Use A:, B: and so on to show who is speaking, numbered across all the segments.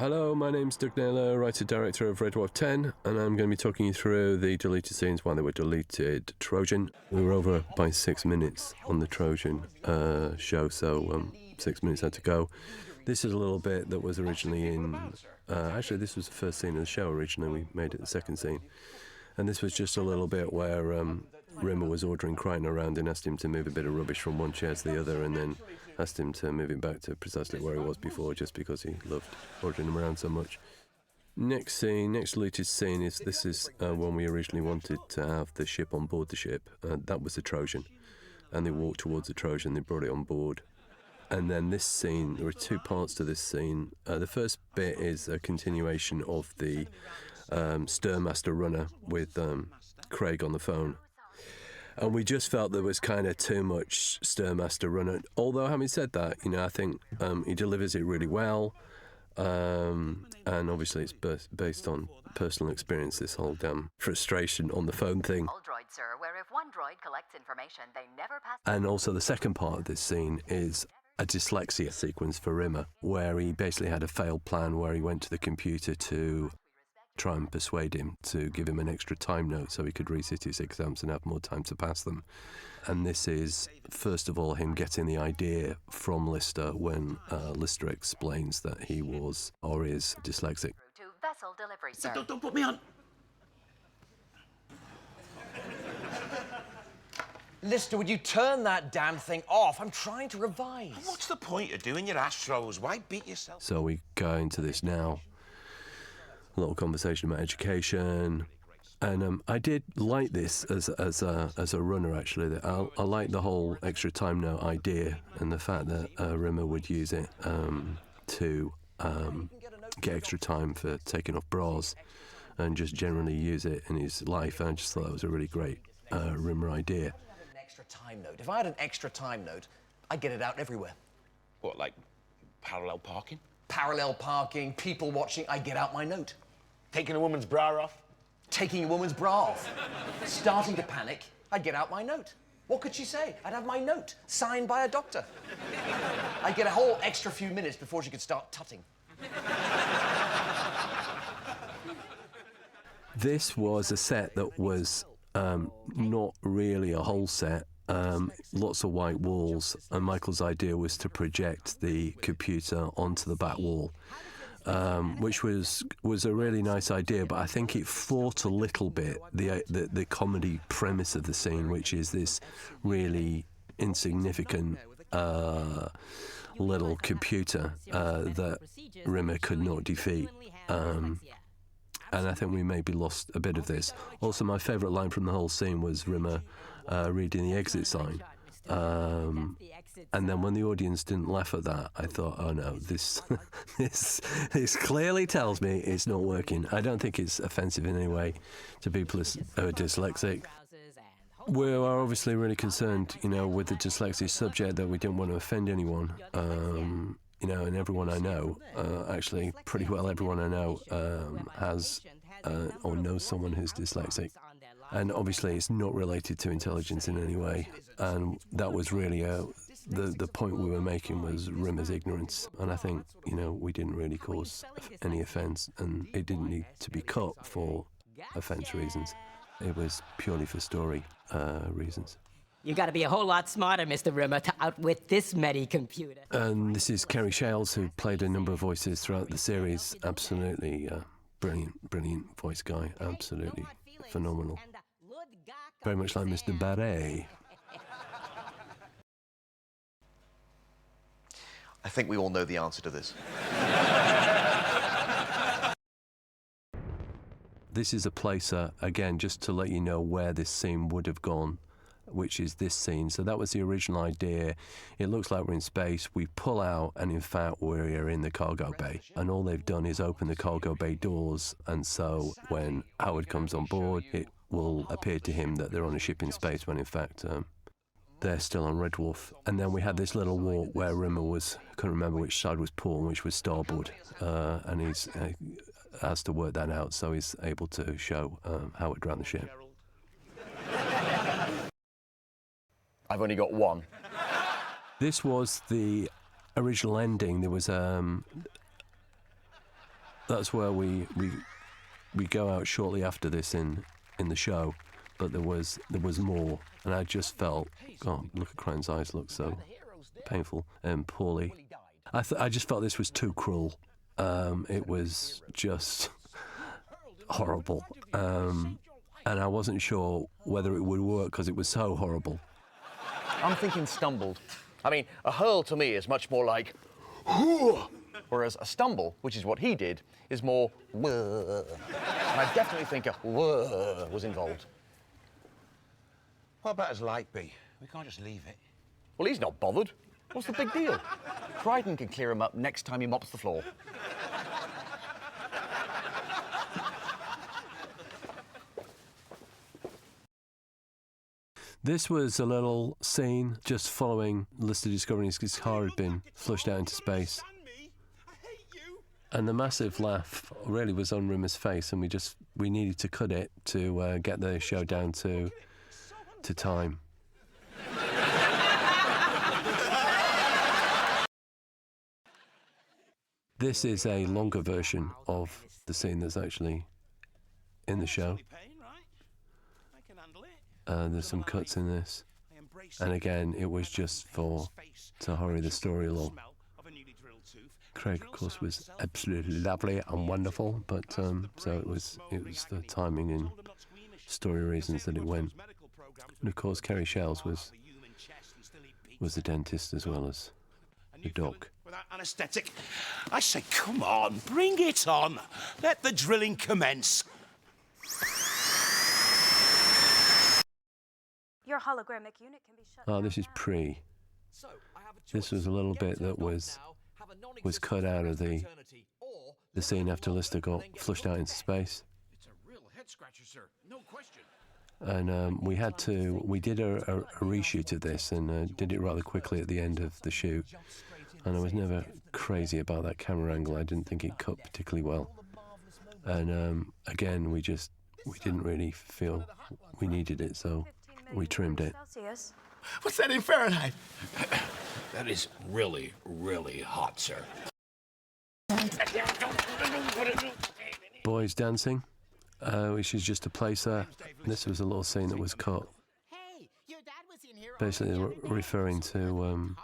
A: Hello, my name's Doug Naylor, writer-director of Red Dwarf 10, and I'm going to be talking you through the deleted scenes, why they were deleted. Trojan. We were over by 6 minutes on the Trojan show, so 6 minutes had to go. This is a little bit that was originally in... actually, this was the first scene of the show originally. We made it the second scene. And this was just a little bit where Rimmer was ordering Crichton around and asked him to move a bit of rubbish from one chair to the other, and then asked him to move him back to precisely where he was before, just because he loved ordering him around so much. Next scene, next deleted scene is when we originally wanted to have the ship on board the ship. That was the Trojan, and they walked towards the Trojan. They brought it on board. And then this scene, there are two parts to this scene. The first bit is a continuation of the Stairmaster runner with Craig on the phone. And we just felt there was kind of too much Stairmaster runner. Although, having said that, I think he delivers it really well. And obviously it's based on personal experience, this whole damn frustration on the phone thing.
B: Droid, sir, where if one droid collects information, they never pass.
A: And also the second part of this scene is a dyslexia sequence for Rimmer, where he basically had a failed plan where he went to the computer to try and persuade him to give him an extra time note so he could resit his exams and have more time to pass them. And this is, first of all, him getting the idea from Lister when Lister explains that he was or is dyslexic.
B: To vessel delivery, sir.
C: Don't put me on.
D: Lister, would you turn that damn thing off? I'm trying to revise.
C: What's the point of doing your Astros? Why beat yourself?
A: So we go into this now. A little conversation about education. And I did like this as a runner, actually. I like the whole extra time note idea and the fact that Rimmer would use it to get extra time for taking off bras and just generally use it in his life. And I just thought that was a really great Rimmer idea.
D: Extra time note. If I had an extra time note, I'd get it out everywhere.
C: What, like parallel parking?
D: Parallel parking, people watching, I get out my note.
C: Taking a woman's bra off?
D: Taking a woman's bra off. Starting to panic, I'd get out my note. What could she say? I'd have my note, signed by a doctor. I'd get a whole extra few minutes before she could start tutting.
A: This was a set that was not really a whole set. Lots of white walls, and Michael's idea was to project the computer onto the back wall, which was a really nice idea, but I think it fought a little bit the comedy premise of the scene, which is this really insignificant little computer that Rimmer could not defeat. And I think we maybe lost a bit of this. Also, my favourite line from the whole scene was Rimmer reading the exit sign. And then when the audience didn't laugh at that, I thought, oh no, this clearly tells me it's not working. I don't think it's offensive in any way to people who are dyslexic. We are obviously really concerned, with the dyslexia subject, that we didn't want to offend anyone. And everyone I know, actually pretty well everyone I know has or knows someone who's dyslexic. And obviously it's not related to intelligence in any way. And that was really the point we were making was Rimmer's ignorance. And I think, we didn't really cause any offence, and it didn't need to be cut for offence reasons. It was purely for story reasons.
E: You gotta be a whole lot smarter, Mr. Rimmer, to outwit this many computer.
A: And this is Kerry Shales, who played a number of voices throughout the series. Absolutely brilliant voice guy. Absolutely phenomenal. Very much like Mr. Barret.
F: I think we all know the answer to this.
A: This is a placer, again, just to let you know where this scene would have gone, which is this scene. So that was the original idea. It looks like we're in space. We pull out, and in fact, we're in the cargo bay. And all they've done is open the cargo bay doors. And so when Howard comes on board, it will appear to him that they're on a ship in space, when in fact, they're still on Red Dwarf. And then we had this little walk where Rimmer couldn't remember which side was port and which was starboard. And he's has to work that out, so he's able to show Howard around the ship.
F: I've only got one.
A: This was the original ending. There was that's where we go out shortly after this in the show, but there was more, and I just felt, oh, look at Crichton's eyes, look so painful and poorly. I just felt this was too cruel. It was just horrible, and I wasn't sure whether it would work because it was so horrible.
F: I'm thinking stumbled. I mean, a hurl to me is much more like, whereas a stumble, which is what he did, is more, and I definitely think a was involved.
C: What about his light be? We can't just leave it.
F: Well, he's not bothered. What's the big deal? Crichton can clear him up next time he mops the floor.
A: This was a little scene just following Lister discovering his car had been flushed out into space. And the massive laugh really was on Rimmer's face, and we needed to cut it to get the show down to time. This is a longer version of the scene that's actually in the show. There's some cuts in this, and again, it was just to hurry the story along. Craig, of course, was absolutely lovely and wonderful, but so it was the timing and story reasons that it went. And of course, Kerry Shells was the dentist as well as the doc.
C: Without anaesthetic. I say, come on, bring it on. Let the drilling commence.
G: Your hologramic unit can be shut
A: Oh,
G: down
A: this is
G: now.
A: pre. This was a little bit that was cut out of the scene after Lister got flushed out into space.
C: It's a real head scratcher, sir. No question.
A: And we did a reshoot of this and did it rather quickly at the end of the shoot. And I was never crazy about that camera angle. I didn't think it cut particularly well. And again, we didn't really feel we needed it, so we trimmed it.
G: Celsius.
C: What's that in Fahrenheit? That is really, really hot, sir.
A: Boys dancing, which is just a placer. This was a little scene that was cut,
E: Hey, your dad was in here.
A: basically referring to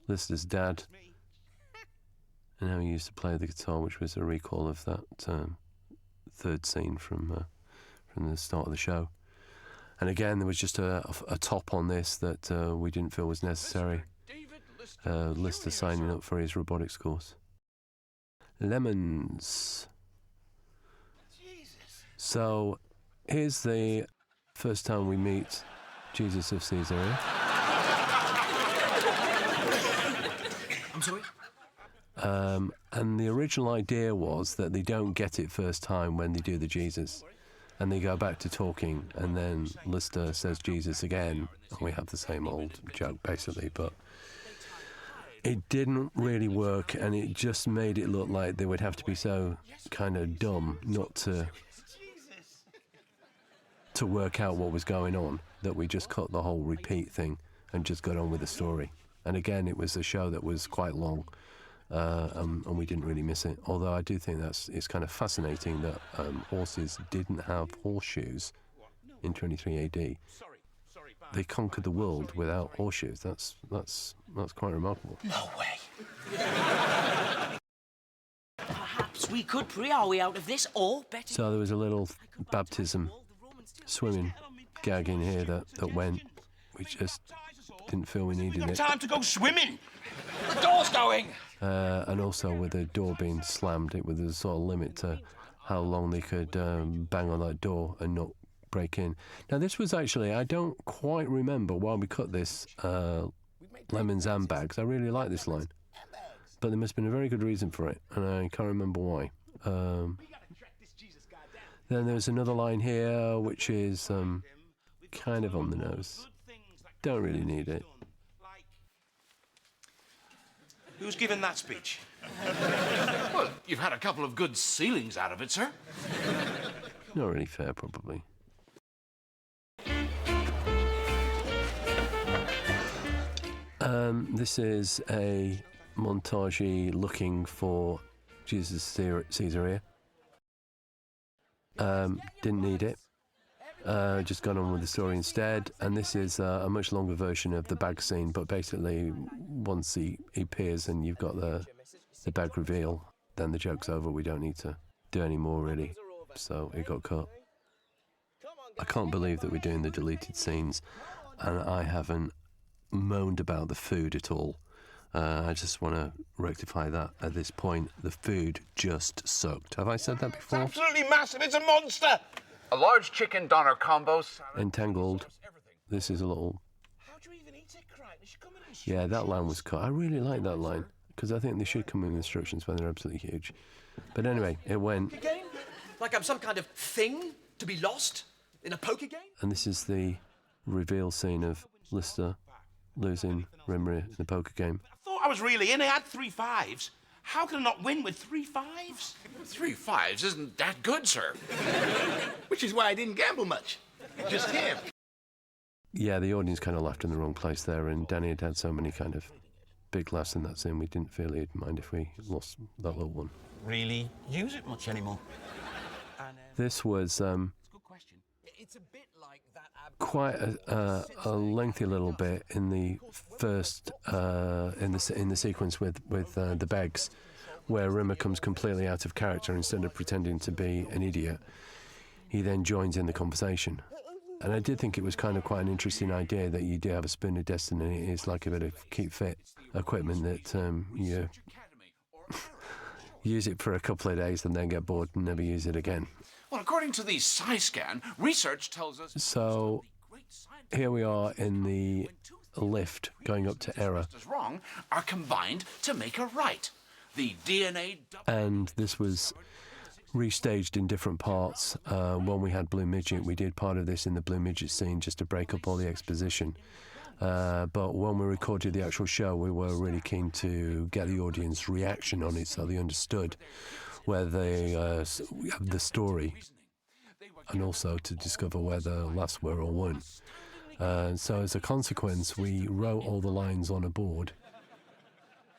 A: Lister's dad and how he used to play the guitar, which was a recall of that third scene from the start of the show. And again, there was just a top on this that we didn't feel was necessary. Lister signing up for his robotics course. Lemons. So here's the first time we meet Jesus of Caesarea.
C: I'm sorry?
A: And the original idea was that they don't get it first time when they do the Jesus. And they go back to talking, and then Lister says Jesus again, and we have the same old joke, basically, but it didn't really work, and it just made it look like they would have to be so kind of dumb not to work out what was going on, that we just cut the whole repeat thing and just got on with the story. And again, it was a show that was quite long, and we didn't really miss it. Although I do think it's kind of fascinating that horses didn't have horseshoes in 23 AD. They conquered the world without horseshoes. That's quite remarkable.
C: No way.
E: Perhaps we could pray our way out of this, or better.
A: So there was a little baptism swimming gag in here that went. We just didn't feel we needed
C: We've
A: it.
C: got time to go swimming. The door's going.
A: And also with the door being slammed, it was a sort of limit to how long they could bang on that door and not break in. Now this was actually, I don't quite remember why we cut this lemons and bags. I really like this line, but there must have been a very good reason for it, and I can't remember why. Then there's another line here which is kind of on the nose. Don't really need it.
C: Who's giving that speech?
H: Well, you've had a couple of good ceilings out of it, sir.
A: Not really fair, probably. This is a montage looking for Jesus Caesar here. Didn't need it. Just gone on with the story instead. And this is a much longer version of the bag scene, but basically once he appears and you've got the bag reveal, then the joke's over. We don't need to do any more really. So it got cut. I can't believe that we're doing the deleted scenes and I haven't moaned about the food at all. I just want to rectify that at this point. The food just sucked. Have I said that before?
C: It's absolutely massive. It's a monster.
H: A large chicken doner combos.
A: Entangled. This is a little...
C: How do you even eat it, Crichton? It should come in
A: Yeah, that line was cut. I really like that line because I think they should come in with instructions when they're absolutely huge. But anyway, it went.
D: Game? Like I'm some kind of thing to be lost in a poker game?
A: And this is the reveal scene of Lister losing Rimmer in the poker game.
C: I thought I was really in. I had 3 5s. How can I not win with 3 5s?
H: 3 5s isn't that good, sir.
I: Which is why I didn't gamble much. Just him.
A: Yeah, the audience kind of laughed in the wrong place there, and Danny had so many kind of big laughs in that scene, we didn't feel he'd mind if we lost that little one.
I: Really use it much anymore.
A: This was quite a lengthy little bit in the first in the sequence with the Beggs, where Rimmer comes completely out of character. Instead of pretending to be an idiot, he then joins in the conversation. And I did think it was kind of quite an interesting idea that you do have a spoon of destiny. It's like a bit of keep fit equipment that you use it for a couple of days and then get bored and never use it again.
H: Well, according to the scan, research tells us...
A: So here we are in the lift going up to Error.
H: ...wrong are combined to make a right. The DNA...
A: And this was restaged in different parts. When we had Blue Midget, we did part of this in the Blue Midget scene just to break up all the exposition. But when we recorded the actual show, we were really keen to get the audience reaction on it so they understood where they have the story, and also to discover where the laughs were or weren't. So as a consequence, we wrote all the lines on a board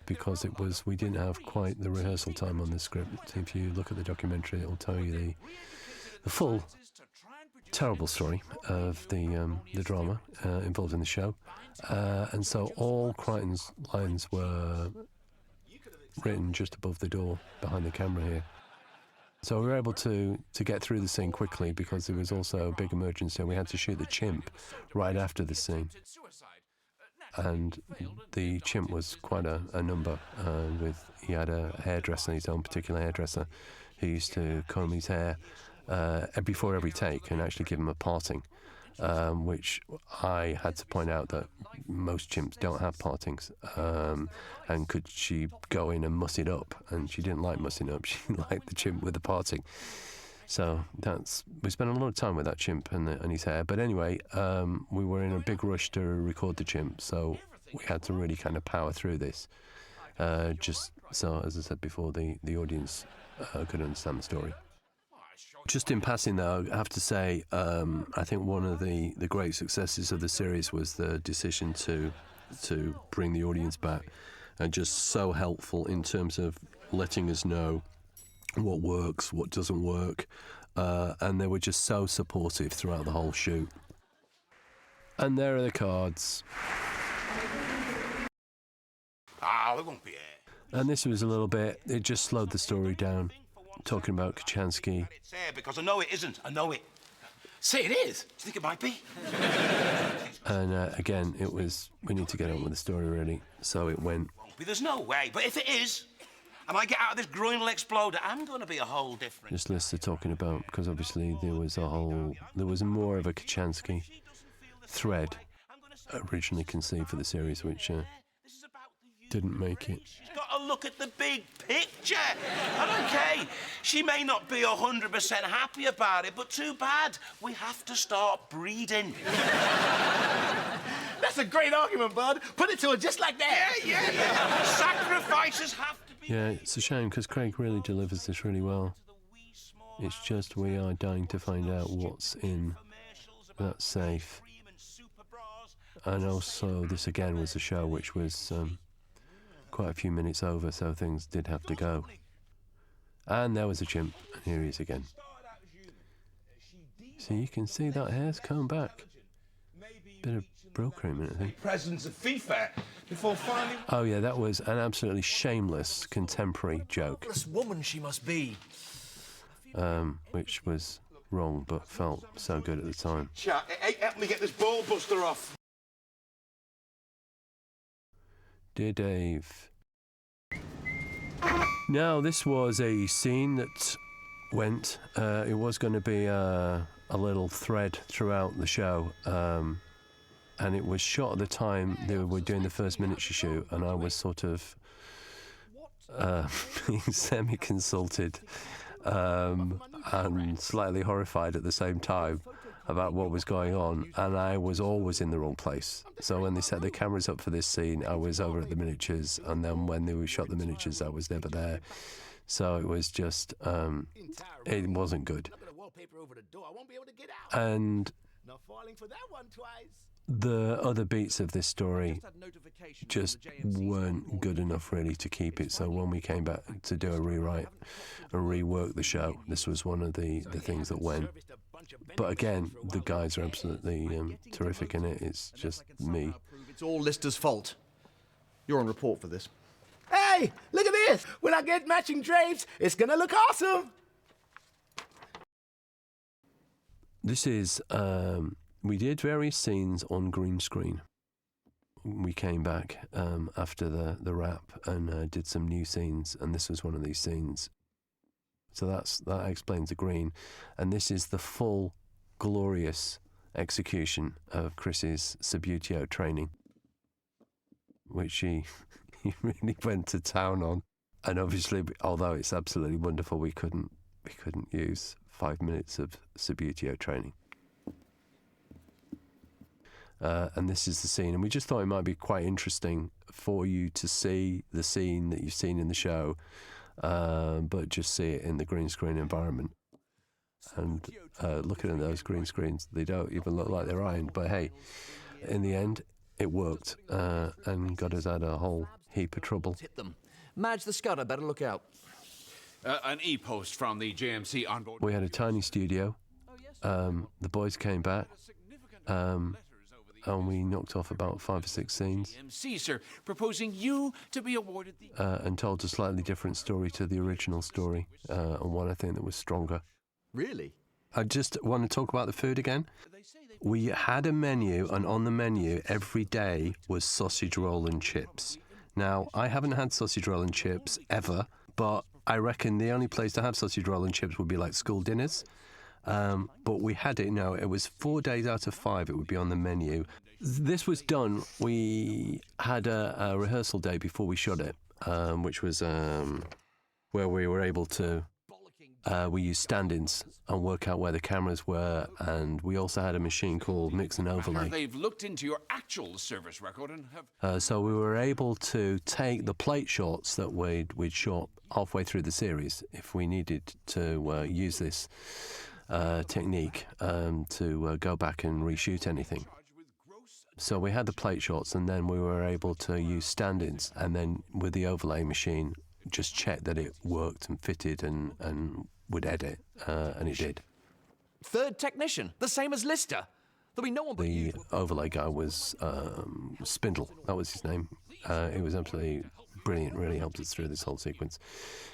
A: because we didn't have quite the rehearsal time on the script. If you look at the documentary, it will tell you the full terrible story of the drama involved in the show. And so all Crichton's lines were written just above the door behind the camera here. So we were able to get through the scene quickly because there was also a big emergency. We had to shoot the chimp right after the scene. And the chimp was quite a number. He had a hairdresser, his own particular hairdresser, who used to comb his hair before every take and actually give him a parting, which I had to point out that most chimps don't have partings. And could she go in and muss it up? And she didn't like mussing up. She liked the chimp with the parting. So we spent a lot of time with that chimp and his hair. But anyway, we were in a big rush to record the chimp, so we had to really kind of power through this. Just so, as I said before, the audience could understand the story. Just in passing, though, I have to say, I think one of the great successes of the series was the decision to bring the audience back, and just so helpful in terms of letting us know what works, what doesn't work, and they were just so supportive throughout the whole shoot. And there are the cards.
C: There won't be air.
A: And this was a little bit, it just slowed the story down, talking about Kachansky.
C: It's air because I know it isn't. I know it.
I: Say it is.
C: Do you think it might be?
A: And again, it was, we need to get on with the story, really. So it went.
C: There's no way. But if it is, and I get out of this groinal exploder, I'm going to be a whole different...
A: Just Lister talking about, because obviously there was more of a Kachansky thread originally conceived for the series, which didn't make it.
C: She's got to look at the big picture. And okay, she may not be 100% happy about it, but too bad. We have to start breeding.
I: That's a great argument, bud. Put it to her just like that.
C: Yeah. Sacrifices have to be...
A: Yeah, it's a shame, because Craig really delivers this really well. It's just we are dying to find out what's in that safe. And also, this again was a show which was quite a few minutes over, so things did have to go. And there was a chimp, and here he is again. So you can see that hair's come back. Bit of bro cream in it, I think.
C: Presidents of FIFA before finally...
A: Oh yeah, that was an absolutely shameless contemporary joke.
D: This woman she must be.
A: Which was wrong, but felt so good at the time.
C: Chat, hey, help me get this ball buster off.
A: Dear Dave. Now, this was a scene that went. It was going to be a little thread throughout the show, and it was shot at the time they were doing the first miniature shoot, and I was sort of being semi-consulted and slightly horrified at the same time about what was going on, and I was always in the wrong place. So when they set the cameras up for this scene, I was over at the miniatures, and then when they shot the miniatures, I was never there. So it was just, it wasn't good. And the other beats of this story just weren't good enough really to keep it. So when we came back to do a rewrite and rework the show, this was one of the things that went. But again, the guys are absolutely terrific in it. It's just me.
F: It's all Lister's fault. You're on report for this.
I: Hey, look at this. When I get matching drapes, it's gonna look awesome.
A: This is, we did various scenes on green screen. We came back after the wrap and did some new scenes, and this was one of these scenes. So that explains the green. And this is the full, glorious execution of Chris's Subutio training, which he really went to town on. And obviously, although it's absolutely wonderful, we couldn't use 5 minutes of Subutio training. And this is the scene, and we just thought it might be quite interesting for you to see the scene that you've seen in the show, but just see it in the green screen environment. And looking at those green screens, they don't even look like they're ironed, but hey, in the end, it worked and got us out of a whole heap of trouble.
D: Hit them. Madge the Scudder, better look out.
H: An e-post from the JMC onboard.
A: We had a tiny studio. The boys came back. And we knocked off about 5 or 6 scenes.
H: JMC, sir, proposing you to be awarded the...
A: and told a slightly different story to the original story, and one I think that was stronger.
D: Really?
A: I just want to talk about the food again. We had a menu, and on the menu every day was sausage roll and chips. Now, I haven't had sausage roll and chips ever, but I reckon the only place to have sausage roll and chips would be like school dinners. But we had it, no, it was 4 days out of 5 it would be on the menu. This was done, we had a rehearsal day before we shot it, which was where we were able to, we used stand-ins and work out where the cameras were, and we also had a machine called Mix and Overlay.
H: They've looked into your actual service record and have...
A: So we were able to take the plate shots that we'd shot halfway through the series if we needed to use this technique to go back and reshoot anything. So we had the plate shots, and then we were able to use stand-ins, and then with the overlay machine just check that it worked and fitted and would edit, and it did.
D: Third technician, the same as Lister. There'll be no one but you.
A: The overlay guy was Spindle, that was his name. It was absolutely brilliant, really helped us through this whole sequence,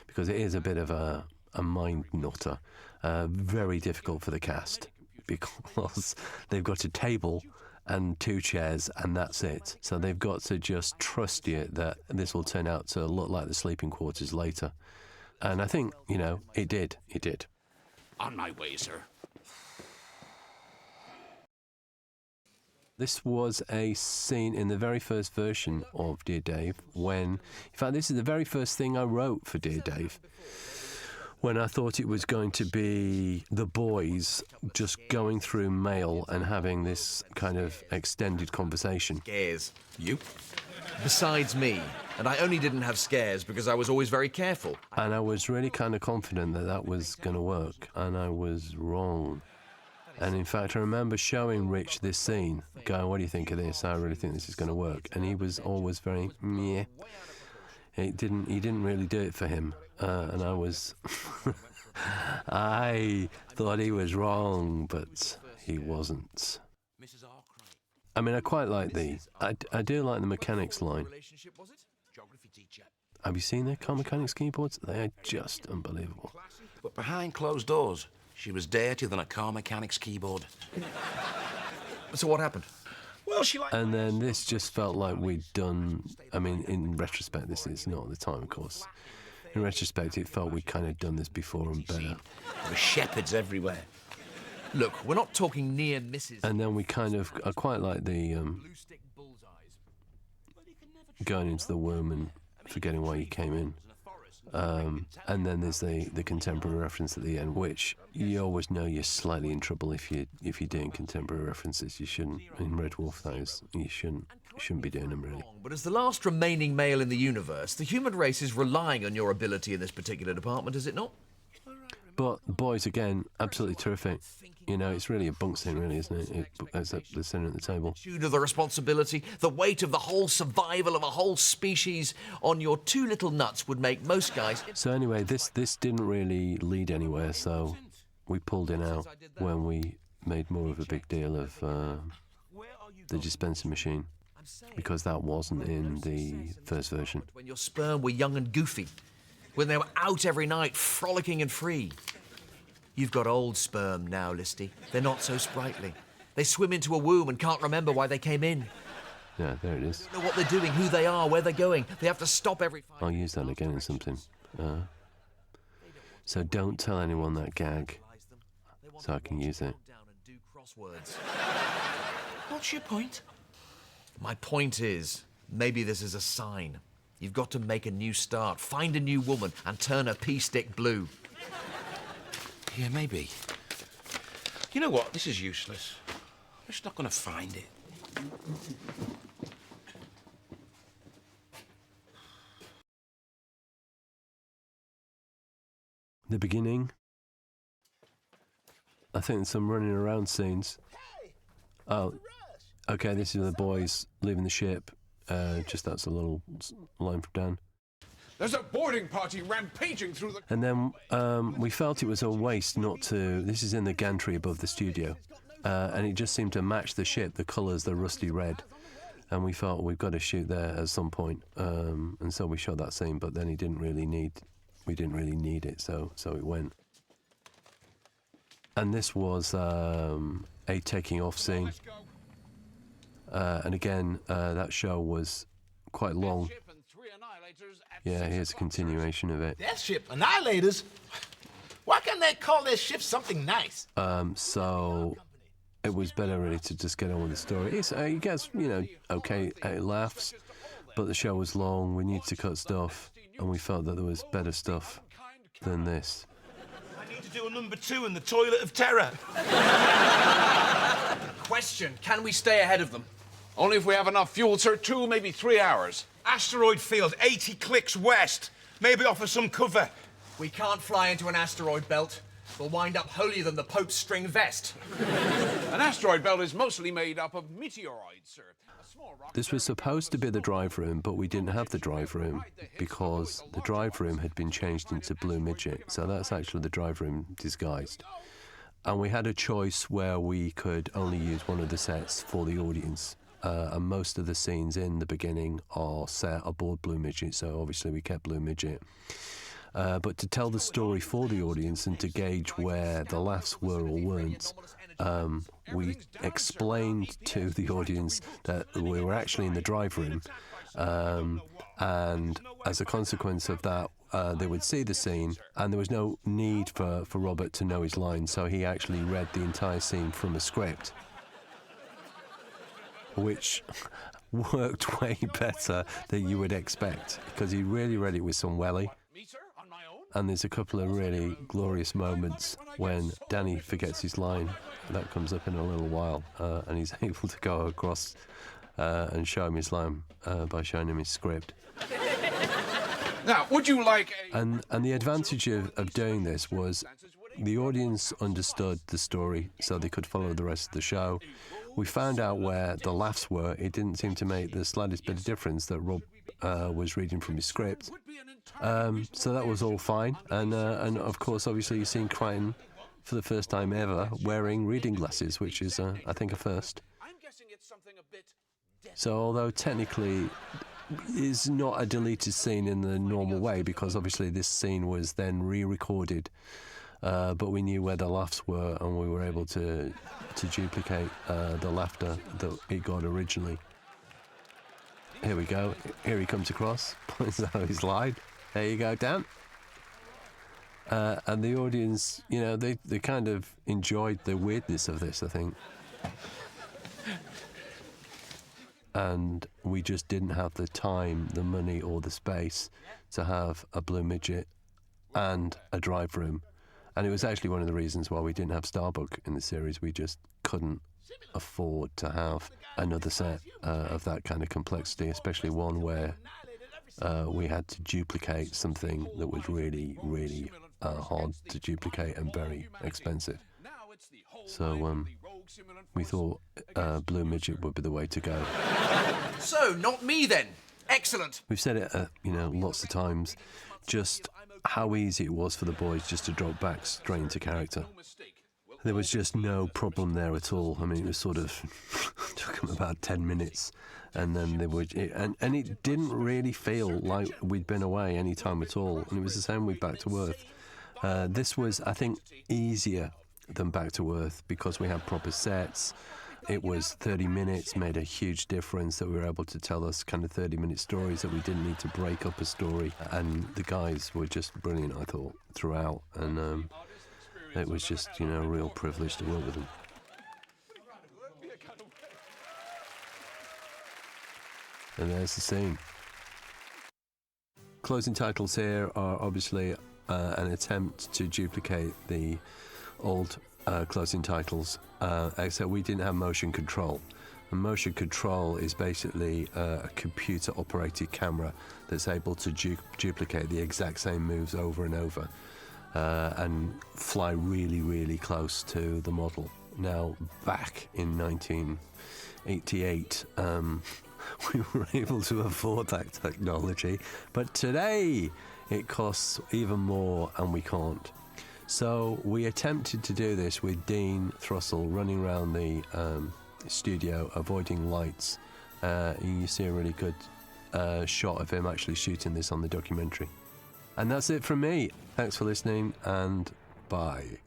A: because it is a bit of a mind nutter. Very difficult for the cast because they've got a table and 2 chairs and that's it. So they've got to just trust you that this will turn out to look like the sleeping quarters later. And I think, you know, it did. It did.
H: On my way, sir.
A: This was a scene in the very first version of Dear Dave when, in fact, this is the very first thing I wrote for Dear Dave, when I thought it was going to be the boys just going through mail and having this kind of extended conversation.
D: Scares. You? Besides me. And I only didn't have scares because I was always very careful.
A: And I was really kind of confident that that was going to work, and I was wrong. And in fact, I remember showing Rich this scene, going, what do you think of this? I really think this is going to work. And he was always very meh. He didn't really do it for him. and I was... I thought he was wrong, but he wasn't. I mean, I quite like I do like the mechanics line. Have you seen their car mechanics keyboards? They are just unbelievable.
C: But behind closed doors, she was dirtier than a car mechanic's keyboard.
D: So what happened?
C: Well, she like...
A: And then this just felt like we'd done... I mean, in retrospect, this is not at the time, of course. In retrospect, it felt we'd kind of done this before and better.
C: There were shepherds everywhere.
D: Look, we're not talking near misses.
A: And then we kind of... I quite like the... going into the womb and forgetting why you came in. And then there's the contemporary reference at the end, which you always know you're slightly in trouble if you're doing contemporary references. You shouldn't. In Red Dwarf, that is, you shouldn't be doing them really.
D: But as the last remaining male in the universe, the human race is relying on your ability in this particular department, is it not?
A: But boys, again, absolutely terrific. You know, it's really a bunk scene, really, isn't it? As they're sitting at the table.
D: Of the responsibility, the weight of the whole survival of a whole species on your two little nuts would make most guys...
A: So anyway, this didn't really lead anywhere, so we pulled it out when we made more of a big deal of the dispensing machine, because that wasn't in the first version.
D: When your sperm were young and goofy, when they were out every night, frolicking and free. You've got old sperm now, Listy. They're not so sprightly. They swim into a womb and can't remember why they came in.
A: Yeah, there it is.
D: They know what they're doing, who they are, where they're going. They have to stop every 5
A: I'll use that again in something. So don't tell anyone that gag, so I can use it.
C: What's your point?
D: My point is, maybe this is a sign. You've got to make a new start, find a new woman, and turn her pea stick blue.
C: Yeah, maybe. You know what? This is useless. I'm just not going to find it.
A: The beginning. I think there's some running around scenes. Oh, okay, this is the boys leaving the ship. Just that's a little line from Dan.
H: There's a boarding party rampaging through the...
A: And then we felt it was a waste not to... This is in the gantry above the studio. And it just seemed to match the ship, the colours, the rusty red. And we felt we've got to shoot there at some point. And so we shot that scene, but then we didn't really need it, so it went. And this was a taking off scene. And again, that show was quite long. Yeah, here's a continuation of it.
I: Death ship annihilators? Why can't they call their ship something nice?
A: So it was better really to just get on with the story. It's, you guys, you know, okay, it laughs, but the show was long. We needed to cut stuff, and we felt that there was better stuff than this.
C: I need to do a number 2 in the Toilet of Terror.
D: Question, can we stay ahead of them?
H: Only if we have enough fuel, sir. 2, maybe 3 hours.
C: Asteroid field, 80 clicks west. Maybe offer some cover.
D: We can't fly into an asteroid belt. We'll wind up holier than the Pope's string vest.
H: An asteroid belt is mostly made up of meteoroids, sir.
A: This was supposed to be the drive room, but we didn't have the drive room because the drive room had been changed into Blue Midget. So that's actually the drive room disguised. And we had a choice where we could only use one of the sets for the audience. And most of the scenes in the beginning are set aboard Blue Midget, so obviously we kept Blue Midget. But to tell the story for the audience and to gauge where the laughs were or weren't, we explained to the audience that we were actually in the drive room, and as a consequence of that, they would see the scene, and there was no need for Robert to know his lines, so he actually read the entire scene from a script, which worked way better than you would expect, because he really read it with some welly. And there's a couple of really glorious moments when Danny forgets his line. That comes up in a little while, and he's able to go across and show him his line by showing him his script.
H: Now, would you like a...
A: And the advantage of doing this was the audience understood the story, so they could follow the rest of the show. We found out where the laughs were. It didn't seem to make the slightest bit of difference that Rob was reading from his script. So that was all fine. And of course, obviously, you've seen Crichton for the first time ever wearing reading glasses, which is, I think, a first. So although technically is not a deleted scene in the normal way, because obviously this scene was then re-recorded, but we knew where the laughs were, and we were able to duplicate the laughter that it got originally. Here we go. Here he comes across, points out his line. There you go, Dan. And the audience, you know, they kind of enjoyed the weirdness of this, I think. And we just didn't have the time, the money, or the space to have a Blue Midget and a drive room. And it was actually one of the reasons why we didn't have Starbuck in the series. We just couldn't afford to have another set of that kind of complexity, especially one where we had to duplicate something that was really, really hard to duplicate and very expensive. So we thought Blue Midget would be the way to go.
D: So, not me then. Excellent.
A: We've said it, you know, lots of times, just how easy it was for the boys just to drop back straight into character. There was just no problem there at all. I mean, it was sort of took them about 10 minutes, and then they would, and it didn't really feel like we'd been away any time at all. And it was the same with Back to Earth. This was, I think, easier than Back to Earth because we had proper sets. It was 30 minutes, made a huge difference that we were able to tell us kind of 30-minute stories, that we didn't need to break up a story. And the guys were just brilliant, I thought, throughout. And it was just, you know, a real privilege to work with them. And there's the scene. Closing titles here are obviously an attempt to duplicate the old closing titles, except we didn't have motion control. And motion control is basically a computer-operated camera that's able to duplicate the exact same moves over and over and fly really, really close to the model. Now, back in 1988, we were able to afford that technology, but today it costs even more and we can't. So we attempted to do this with Dean Thrussell running around the studio, avoiding lights. And you see a really good shot of him actually shooting this on the documentary. And that's it from me. Thanks for listening, and bye.